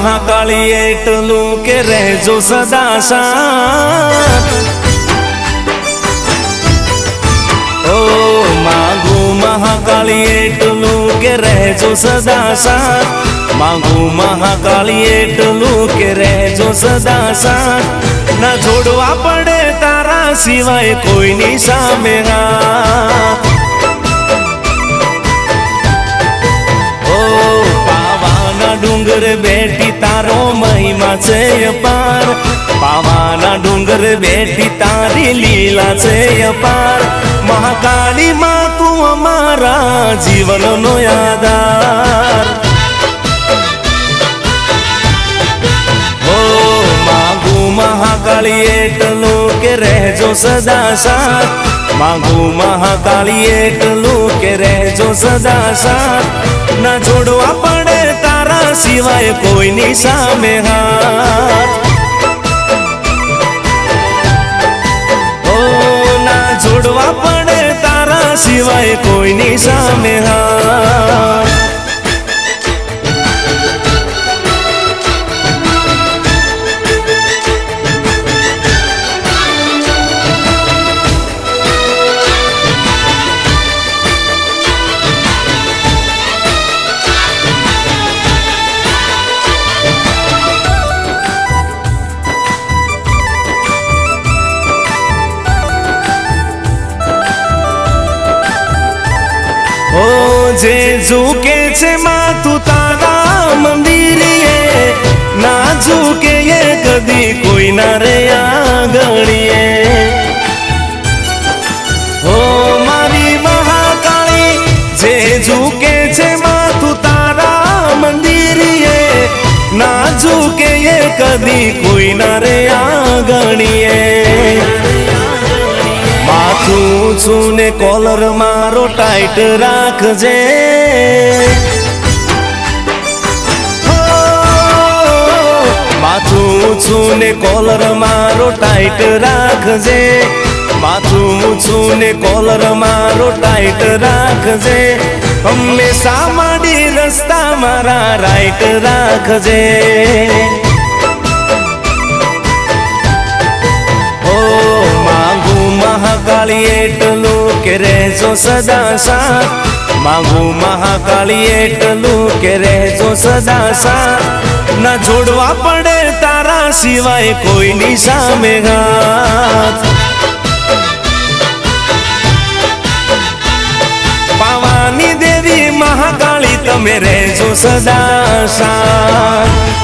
મહાકાળી એટલું કે રહેજો સદા સાથ ઓ માંગુ મહાકાળી એટલું કે રહેજો સદા સાથ માંગુ મહાકાળી એટલું કે રહેજો સદા સાથ ના જોડવા પડે તારા સિવાય કોઈની સામે હાથ ડુંગર બેઠી તારો મહિમા છે અપાર પાવાના ડુંગર બેઠી તારી લીલા છે અપાર મહાકાળી માં તું અમારા જીવનનો આધાર ઓ માંગુ મહાકાળી એટલું કે રહેજો સદા સાથ માંગુ મહાકાળી એટલું કે રહેજો સદા સાથ ના જોડવા પડે તારા સિવાય કોઈની સામે હાથ ઓ ના જોડવા પડે તારા સિવાય કોઈની સામે હાથ જે ઝૂકે છે માથું તારા મંદિરે ના ઝૂકે એ કદી કોઈ ના રે આંગણીએ હો મારી મહાકાળી જે ઝૂકે છે માથું તારા મંદિરે ના ઝૂકે એ કદી કોઈ ના રે આંગણીએ માથું ઊંચું ને કોલર મારો ટાઈટ રાખજે માથું ઊંચું ને કોલર મારો ટાઈટ રાખજે માથું ઊંચું ને કોલર મારો ટાઈટ રાખજે હંમેશા માડી રસ્તા મારા રાઈટ રાખજે મહાકાળી એટલું કે રહેજો સદા સાથ માંગુ મહાકાળી એટલું કે રહેજો સદા સાથ ના જોડવા પડે તારા સિવાય કોઈની સામે હાથ પાવાની દેવી મહાકાળી તમે રહેજો સદા સાથ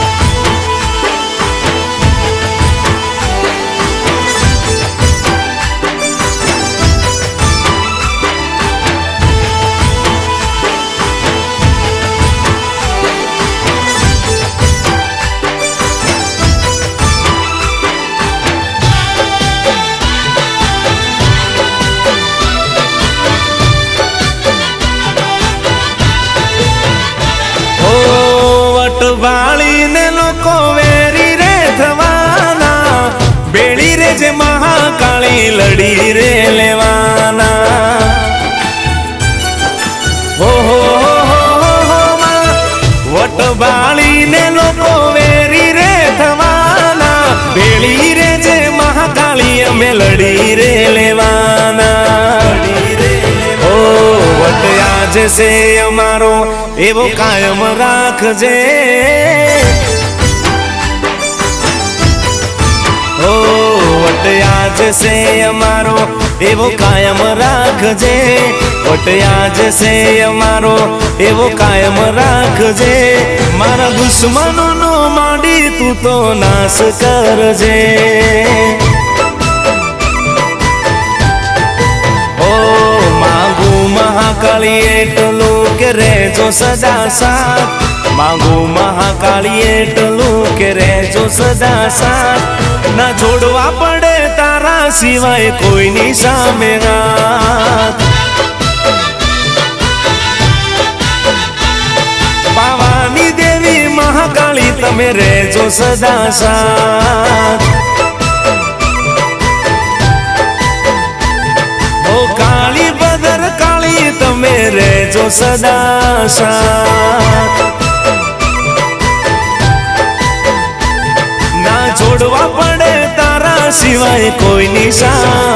વાળીને લોકો વેરી રે થવાના બેડી રે જે મહાકાળી લડી રે લેવાના હો વટ વાળીને લોકો વેરી રે થવાના બેડી રે જે મહાકાળી અમે લડી રે લેવાના ઓ વટ આજ છે અમારો એવો કાયમ રાખજે ઓ વટ આજ છે અમારો એવો કાયમ રાખજે વટ આજ છે અમારો એવો કાયમ રાખજે મારા દુશ્મનોનો માંડી તું તો નાશ કરજે ઓ માંગુ મહાકાળી એટલું કે રહેજો સદા સાથ માંગુ મહાકાળી એટલું કે રહેજો સદા સાથ ના જોડવા પડે તારા સિવાય કોઈની સામે હાથ પાવાની દેવી મહાકાળી તમે રહેજો સદા સાથ ઓ કાળી બદર કાળી તમે રહેજો સદા સાથ હોય કોઈ નિશાન